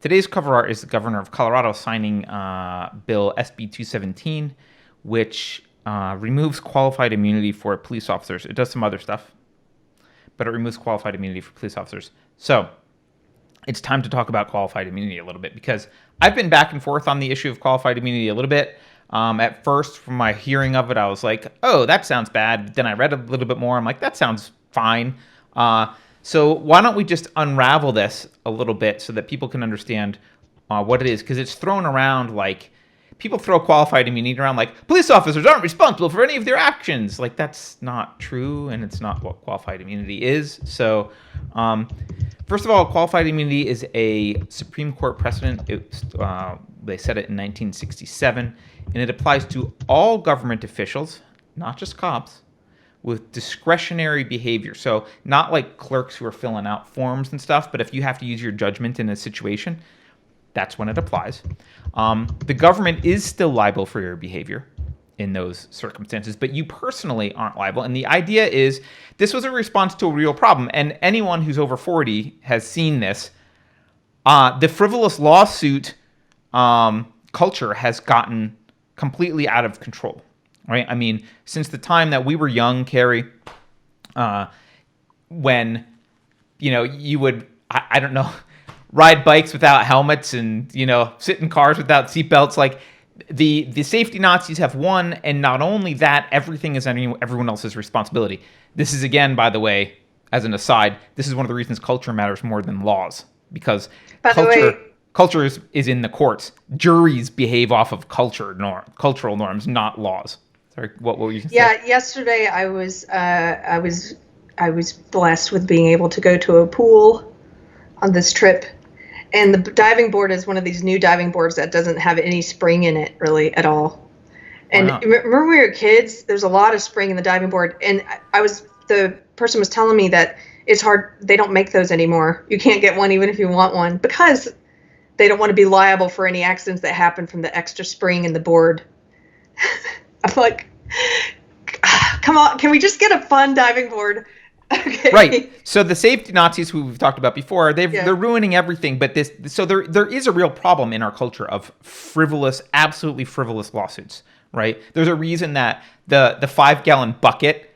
Today's cover art is the governor of Colorado signing Bill SB 217, which removes qualified immunity for police officers. It does some other stuff, but it removes qualified immunity for police officers. So it's time to talk about qualified immunity a little bit, because I've been back and forth on the issue of qualified immunity a little bit. At first, from my hearing of it, I was like, oh, that sounds bad. But then I read a little bit more. I'm like, that sounds fine. So why don't we just unravel this a little bit so that people can understand what it is? Because it's thrown around like, people throw qualified immunity around like, police officers aren't responsible for any of their actions. Like, that's not true, and it's not what qualified immunity is. So first of all, qualified immunity is a Supreme Court precedent. They said it in 1967, and it applies to all government officials, not just cops, with discretionary behavior. So not like clerks who are filling out forms and stuff, but if you have to use your judgment in a situation, that's when it applies. The government is still liable for your behavior in those circumstances, but you personally aren't liable. And the idea is this was a response to a real problem. And anyone who's over 40 has seen this. The frivolous lawsuit culture has gotten completely out of control. Right? I mean, since the time that we were young, Carrie, when, you would, I don't know, ride bikes without helmets and, sit in cars without seatbelts, like the safety Nazis have won. And not only that, everything is everyone else's responsibility. This is, again, by the way, as an aside, this is one of the reasons culture matters more than laws, because culture is in the courts. Juries behave off of cultural norms, not laws. Sorry, what were you saying? Yeah, yesterday I was blessed with being able to go to a pool on this trip, and the diving board is one of these new diving boards that doesn't have any spring in it really at all. And remember when we were kids, there's a lot of spring in the diving board, and the person was telling me that it's hard. They don't make those anymore. You can't get one even if you want one, because they don't want to be liable for any accidents that happen from the extra spring in the board. I'm like, come on, can we just get a fun diving board? Okay. Right. So the safety Nazis who we've talked about before, they're ruining everything. But there is a real problem in our culture of absolutely frivolous lawsuits. Right. There's a reason that the 5-gallon bucket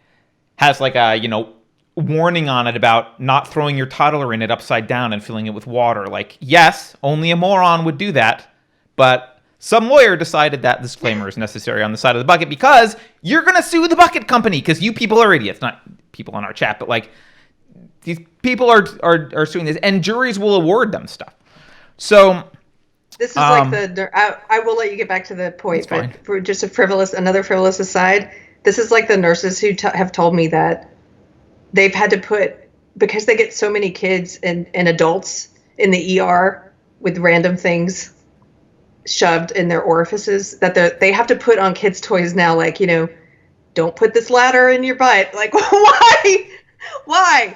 has like a warning on it about not throwing your toddler in it upside down and filling it with water. Like, yes, only a moron would do that, but some lawyer decided that disclaimer is necessary on the side of the bucket because you're going to sue the bucket company because you people are idiots. Not people on our chat, but like these people are suing this, and juries will award them stuff. So this is like I will let you get back to the point, but for just another frivolous aside, this is like the nurses who have told me that they've had to put, because they get so many kids and adults in the ER with random things shoved in their orifices, that they have to put on kids' toys now, like, don't put this ladder in your butt. Like, why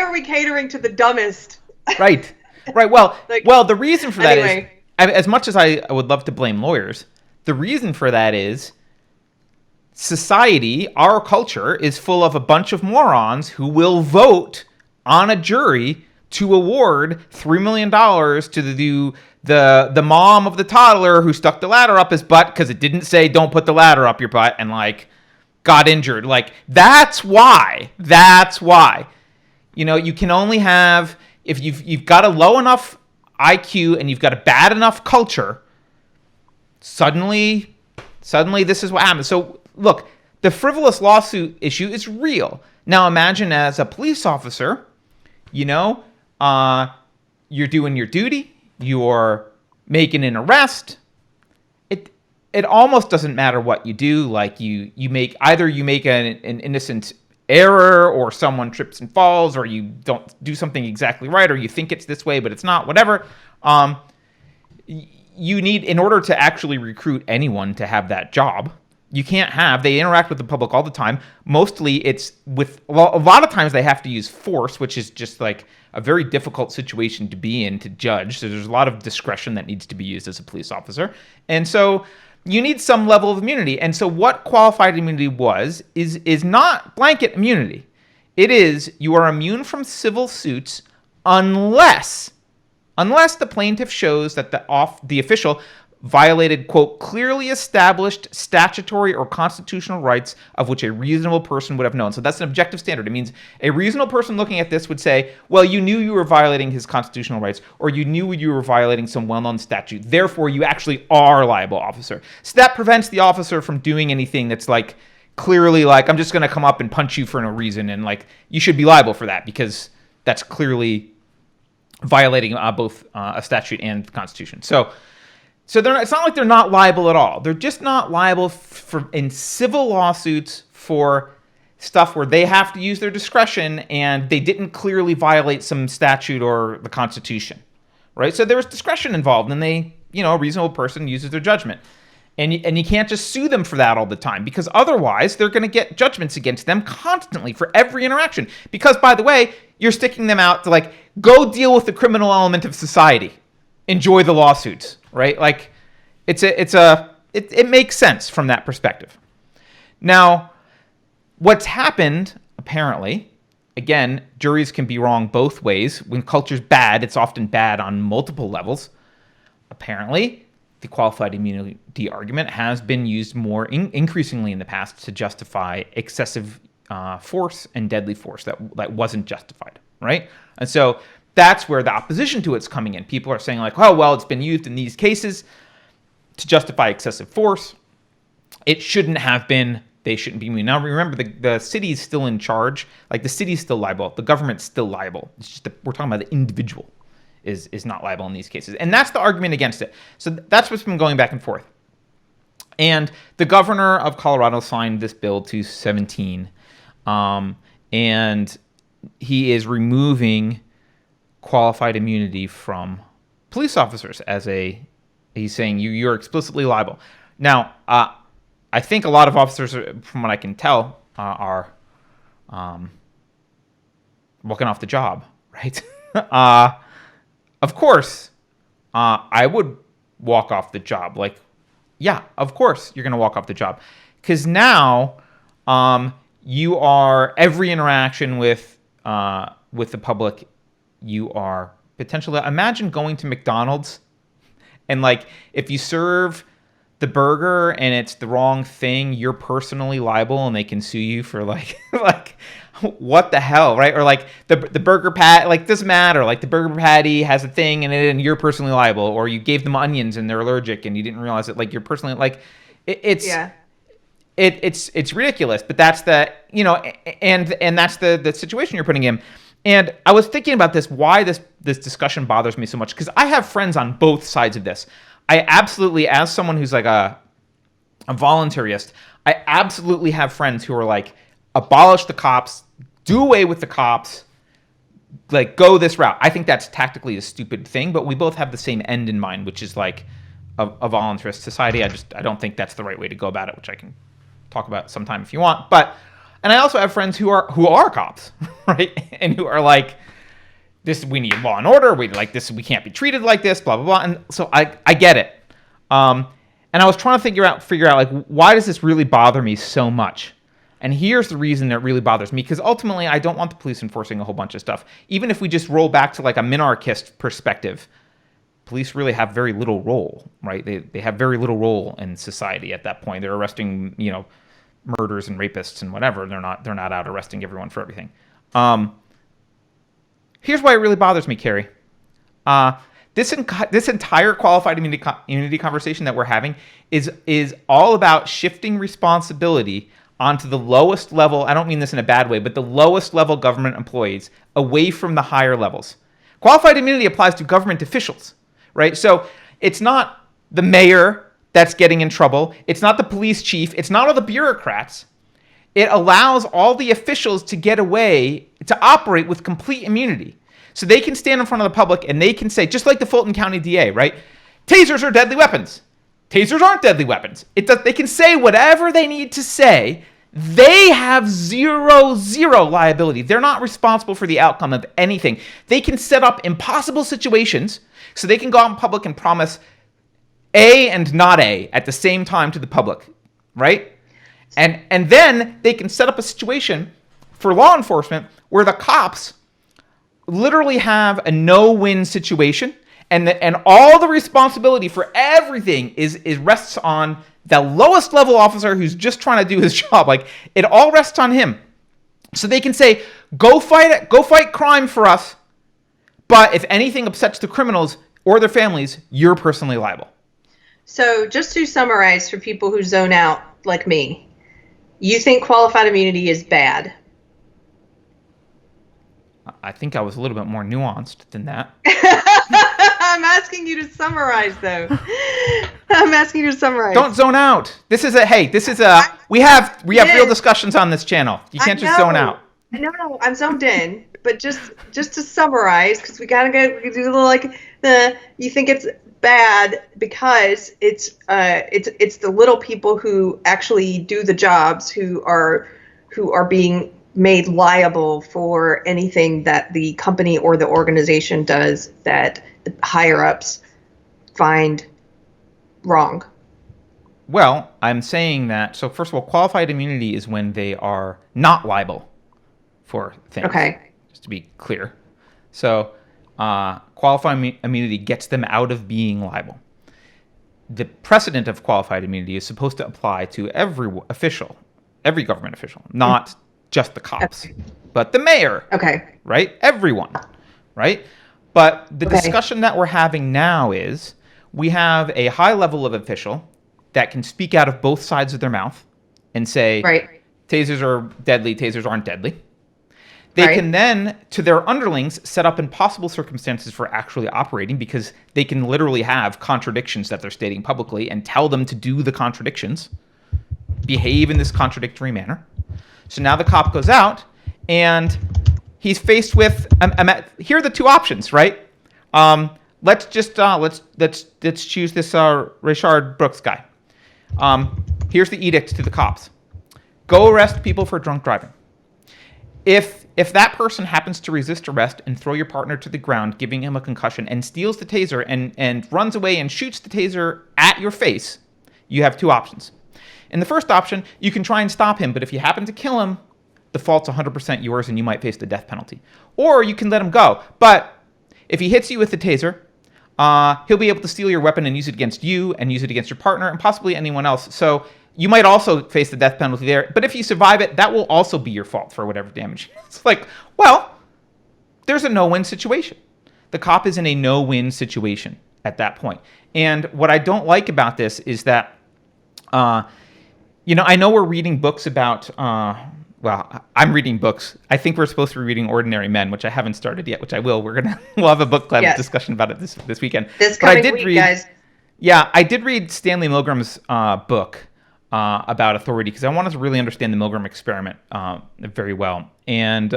are we catering to the dumbest? Right. Well, the reason for that is, as much as I would love to blame lawyers, the reason for that is society, our culture, is full of a bunch of morons who will vote on a jury to award $3 million to the mom of the toddler who stuck the ladder up his butt because it didn't say don't put the ladder up your butt, and like got injured. Like, that's why. You can only have, if you've got a low enough IQ and you've got a bad enough culture, suddenly this is what happens. So look, the frivolous lawsuit issue is real. Now imagine as a police officer, you're doing your duty, you're making an arrest. It almost doesn't matter what you do. Like you make an innocent error, or someone trips and falls, or you don't do something exactly right, or you think it's this way but it's not, whatever. You need, in order to actually recruit anyone to have that job, they interact with the public all the time. Mostly it's a lot of times they have to use force, which is just like a very difficult situation to be in to judge. So there's a lot of discretion that needs to be used as a police officer. And so you need some level of immunity. And so what qualified immunity is not blanket immunity. It is, you are immune from civil suits unless the plaintiff shows that the official violated, quote, clearly established statutory or constitutional rights of which a reasonable person would have known. So that's an objective standard. It means a reasonable person looking at this would say, well, you knew you were violating his constitutional rights, or you knew you were violating some well-known statute. Therefore, you actually are liable, officer. So that prevents the officer from doing anything that's like clearly like, I'm just going to come up and punch you for no reason. And like, you should be liable for that because that's clearly violating both a statute and the Constitution. So it's not like they're not liable at all. They're just not liable in civil lawsuits for stuff where they have to use their discretion and they didn't clearly violate some statute or the Constitution, right? So there was discretion involved, and a reasonable person uses their judgment. And you can't just sue them for that all the time, because otherwise they're going to get judgments against them constantly for every interaction. Because, by the way, you're sticking them out to like, go deal with the criminal element of society. Enjoy the lawsuits, right? Like, it makes sense from that perspective. Now, what's happened, apparently, again, juries can be wrong both ways. When culture's bad, it's often bad on multiple levels. Apparently, the qualified immunity argument has been used more increasingly in the past to justify excessive force and deadly force that wasn't justified, right? And so that's where the opposition to it's coming in. People are saying like, oh, well, it's been used in these cases to justify excessive force. It shouldn't have been. They shouldn't be immune. Now, remember, the city's still in charge. Like, the city's still liable. The government's still liable. It's just we're talking about the individual is not liable in these cases. And that's the argument against it. So that's what's been going back and forth. And the governor of Colorado signed this bill 217. And he is removing qualified immunity from police officers he's saying you're explicitly liable. Now, I think a lot of officers, from what I can tell, are walking off the job, right? Of course, I would walk off the job. Like, yeah, of course you're going to walk off the job. Because now you are, every interaction with the public, you are potentially, imagine going to McDonald's and like, if you serve the burger and it's the wrong thing, you're personally liable and they can sue you for like what the hell, right? Or like the burger patty, like, doesn't matter, like the burger patty has a thing in it and you're personally liable, or you gave them onions and they're allergic and you didn't realize it, like, you're personally, like, it's ridiculous. But that's the, and that's the situation you're putting in. And I was thinking about this, why this discussion bothers me so much, because I have friends on both sides of this. I absolutely, as someone who's like a voluntarist, I absolutely have friends who are like, abolish the cops, do away with the cops, like, go this route. I think that's tactically a stupid thing, but we both have the same end in mind, which is like a voluntarist society. I don't think that's the right way to go about it, which I can talk about sometime if you want. And I also have friends who are cops, right? And who are like, this, we need law and order. We like this. We can't be treated like this. Blah blah blah. And so I get it. And I was trying to figure out like, why does this really bother me so much? And here's the reason that it really bothers me, because ultimately I don't want the police enforcing a whole bunch of stuff. Even if we just roll back to like a minarchist perspective, police really have very little role, right? They have very little role in society at that point. They're arresting, murderers and rapists and whatever. They're not out arresting everyone for everything. Here's why it really bothers me, Carrie. This entire qualified immunity conversation that we're having is all about shifting responsibility onto the lowest level. I don't mean this in a bad way, but the lowest level government employees away from the higher levels. Qualified immunity applies to government officials, right? So it's not the mayor that's getting in trouble. It's not the police chief. It's not all the bureaucrats. It allows all the officials to get away, to operate with complete immunity. So they can stand in front of the public and they can say, just like the Fulton County DA, right? Tasers are deadly weapons. Tasers aren't deadly weapons. They can say whatever they need to say. They have zero liability. They're not responsible for the outcome of anything. They can set up impossible situations so they can go out in public and promise A and not A at the same time to the public, right? And then they can set up a situation for law enforcement where the cops literally have a no-win situation, and all the responsibility for everything is rests on the lowest level officer who's just trying to do his job. Like, it all rests on him. So they can say, go fight crime for us, but if anything upsets the criminals or their families, you're personally liable. So just to summarize for people who zone out like me, you think qualified immunity is bad? I think I was a little bit more nuanced than that. I'm asking you to summarize, though. I'm asking you to summarize. Don't zone out. We have real discussions on this channel. You can't just zone out. No, I'm zoned in. But just to summarize, because we do a little you think it's bad because it's the little people who actually do the jobs who are being made liable for anything that the company or the organization does that the higher ups find wrong. Well, I'm saying that, so first of all, qualified immunity is when they are not liable for things. Okay. Just to be clear. So qualified immunity gets them out of being liable. The precedent of qualified immunity is supposed to apply to every government official, not just the cops, but the mayor. Okay. Right? Everyone. Right? But the discussion that we're having now is we have a high level of official that can speak out of both sides of their mouth and say, tasers are deadly, tasers aren't deadly. They can then, to their underlings, set up impossible circumstances for actually operating, because they can literally have contradictions that they're stating publicly and tell them to do the contradictions, behave in this contradictory manner. So now the cop goes out and he's faced with, here are the two options, right? Let's choose this Rayshard Brooks guy. Here's the edict to the cops: go arrest people for drunk driving. If that person happens to resist arrest and throw your partner to the ground, giving him a concussion, and steals the taser and runs away and shoots the taser at your face, you have two options. In the first option, you can try and stop him, but if you happen to kill him, the fault's 100% yours and you might face the death penalty. Or you can let him go. But if he hits you with the taser, he'll be able to steal your weapon and use it against you and use it against your partner and possibly anyone else. So you might also face the death penalty there. But if you survive it, that will also be your fault for whatever damage. It's like, well, there's a no-win situation. The cop is in a no-win situation at that point. And what I don't like about this is that, I know we're reading books about, I'm reading books. I think we're supposed to be reading Ordinary Men, which I haven't started yet, which I will. We'll have a book club discussion about it this weekend. This coming week, guys. Yeah, I did read Stanley Milgram's book about authority, because I wanted to really understand the Milgram experiment very well. And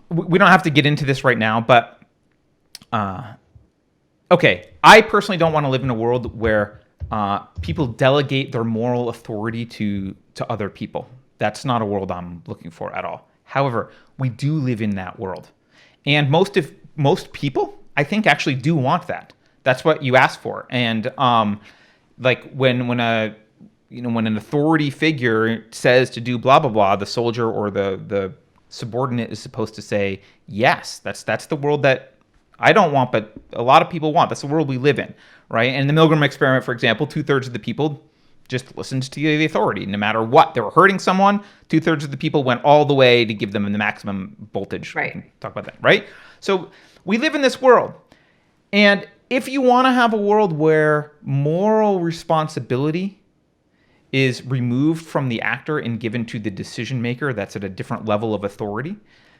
we don't have to get into this right now, but okay, I personally don't want to live in a world where people delegate their moral authority to other people. That's not a world I'm looking for at all. However, we do live in that world, and most people, I think, actually do want that. That's what you ask for. And like when an authority figure says to do blah blah blah, the soldier or the subordinate is supposed to say yes. That's the world that I don't want, but a lot of people want. That's the world we live in, right? And in the Milgram experiment, for example, 2/3 of the people just listened to the authority, no matter what. They were hurting someone, 2/3 of the people went all the way to give them the maximum voltage. Right. We can talk about that, right? So we live in this world. And if you want to have a world where moral responsibility is removed from the actor and given to the decision maker that's at a different level of authority,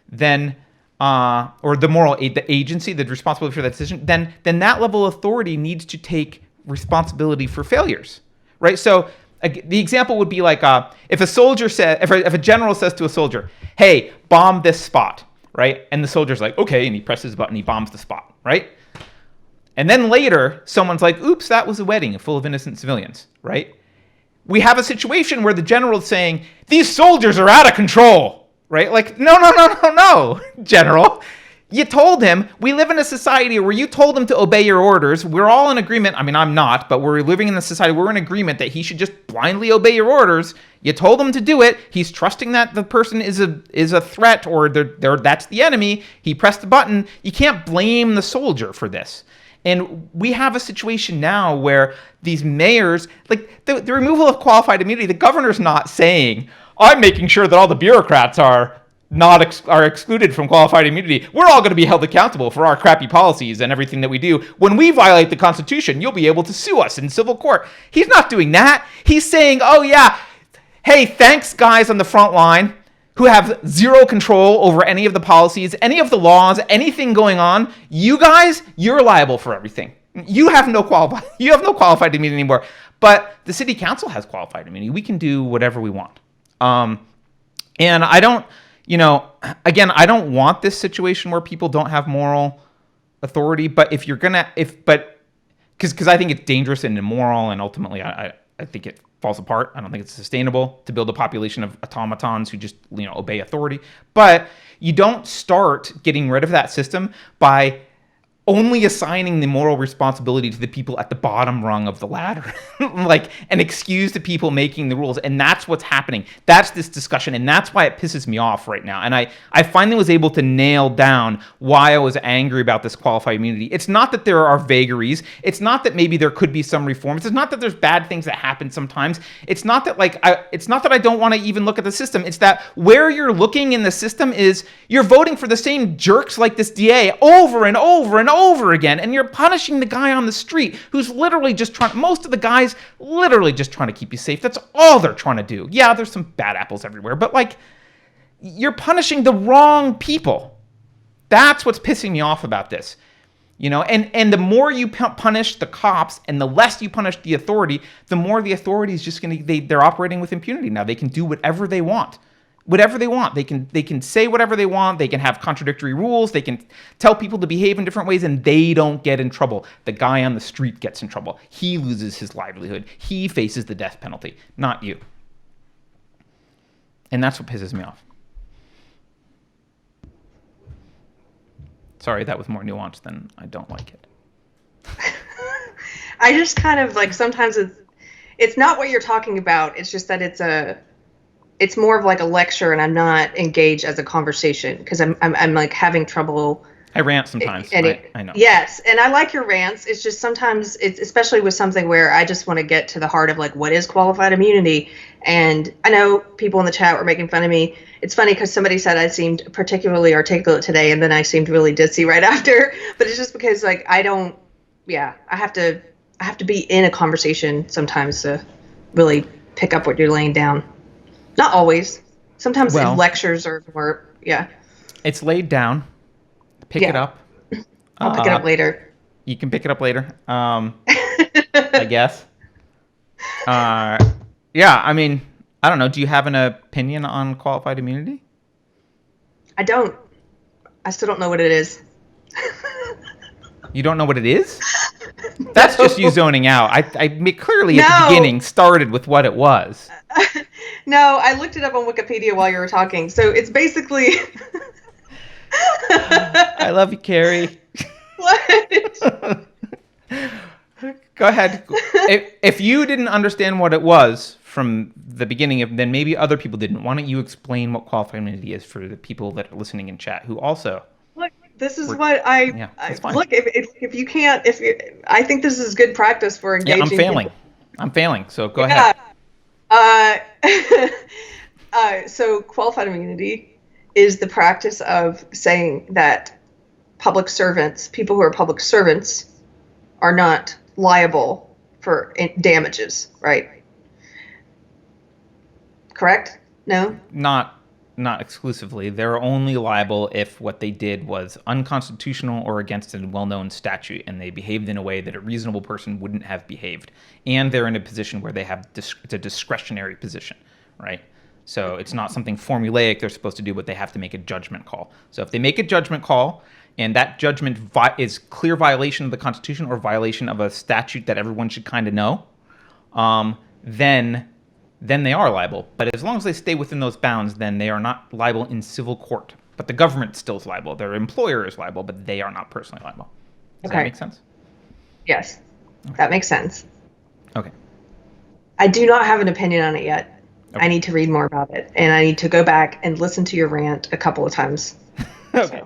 then or the agency, the responsibility for that decision, then that level of authority needs to take responsibility for failures, right? So the example would be like if a general says to a soldier, "Hey, bomb this spot," right? And the soldier's like, "Okay," and he presses a button, he bombs the spot, right? And then later, someone's like, "Oops, that was a wedding full of innocent civilians," right? We have a situation where the general's saying, "These soldiers are out of control," right? Like, no, general. You told him, we live in a society where you told him to obey your orders. We're all in agreement. I mean, I'm not, but we're living in a society where we're in agreement that he should just blindly obey your orders. You told him to do it. He's trusting that the person is a threat or that's the enemy. He pressed the button. You can't blame the soldier for this. And we have a situation now where these mayors, like the removal of qualified immunity, the governor's not saying, I'm making sure that all the bureaucrats are excluded from qualified immunity. We're all going to be held accountable for our crappy policies and everything that we do. When we violate the Constitution, you'll be able to sue us in civil court. He's not doing that. He's saying, oh yeah, hey, thanks guys on the front line who have zero control over any of the policies, any of the laws, anything going on. You guys, you're liable for everything. You have no qualified immunity anymore. But the city council has qualified immunity. We can do whatever we want. And I don't, again, I don't want this situation where people don't have moral authority. But if you're gonna, because I think it's dangerous and immoral, and ultimately, I think it falls apart. I don't think it's sustainable to build a population of automatons who just obey authority. But you don't start getting rid of that system by only assigning the moral responsibility to the people at the bottom rung of the ladder, like an excuse to people making the rules. And that's what's happening. That's this discussion. And that's why it pisses me off right now. And I finally was able to nail down why I was angry about this qualified immunity. It's not that there are vagaries. It's not that maybe there could be some reforms. It's not that there's bad things that happen sometimes. It's not that it's not that I don't want to even look at the system. It's that where you're looking in the system is you're voting for the same jerks like this DA over and over and over again, and you're punishing the guy on the street who's literally just most of the guys literally just trying to keep you safe. That's all they're trying to do. Yeah, there's some bad apples everywhere, but you're punishing the wrong people. That's what's pissing me off about this. And the more you punish the cops and the less you punish the authority, the more the authority is just they're operating with impunity now. They can do whatever they want. Whatever they want. They can say whatever they want. They can have contradictory rules. They can tell people to behave in different ways, and they don't get in trouble. The guy on the street gets in trouble. He loses his livelihood. He faces the death penalty, not you. And that's what pisses me off. Sorry, that was more nuanced than I don't like it. I just kind of sometimes it's not what you're talking about. It's just that it's more of like a lecture, and I'm not engaged as a conversation because I'm having trouble. I rant sometimes. I know. Yes, and I like your rants. It's just sometimes, especially with something where I just want to get to the heart of what is qualified immunity. And I know people in the chat were making fun of me. It's funny because somebody said I seemed particularly articulate today, and then I seemed really ditzy right after. But it's just because I don't. Yeah, I have to be in a conversation sometimes to really pick up what you're laying down. Not always. Sometimes lectures are more, yeah. It's laid down. Pick it up. I'll pick it up later. You can pick it up later, I guess. Yeah, I mean, I don't know. Do you have an opinion on qualified immunity? I don't. I still don't know what it is. You don't know what it is? That's just you zoning out. I clearly at the beginning started with what it was. No, I looked it up on Wikipedia while you were talking. So it's basically... I love you, Carrie. What? Go ahead. If you didn't understand what it was from the beginning, then maybe other people didn't. Why don't you explain what qualified immunity is for the people that are listening in chat who also... Look, this is what I look. If you can't, I think this is good practice for engaging. Yeah, I'm failing. So go ahead. So qualified immunity is the practice of saying that public servants, people who are public servants, are not liable for damages, right? Correct? No? Not exclusively. They're only liable if what they did was unconstitutional or against a well-known statute, and they behaved in a way that a reasonable person wouldn't have behaved. And they're in a position where they have it's a discretionary position, right? So it's not something formulaic they're supposed to do, but they have to make a judgment call. So if they make a judgment call, and that judgment is clear violation of the Constitution or violation of a statute that everyone should kind of know, then they are liable. But as long as they stay within those bounds, then they are not liable in civil court. But the government still is liable. Their employer is liable, but they are not personally liable. Does that make sense? Yes, that makes sense. Okay. I do not have an opinion on it yet. Okay. I need to read more about it, and I need to go back and listen to your rant a couple of times. Okay.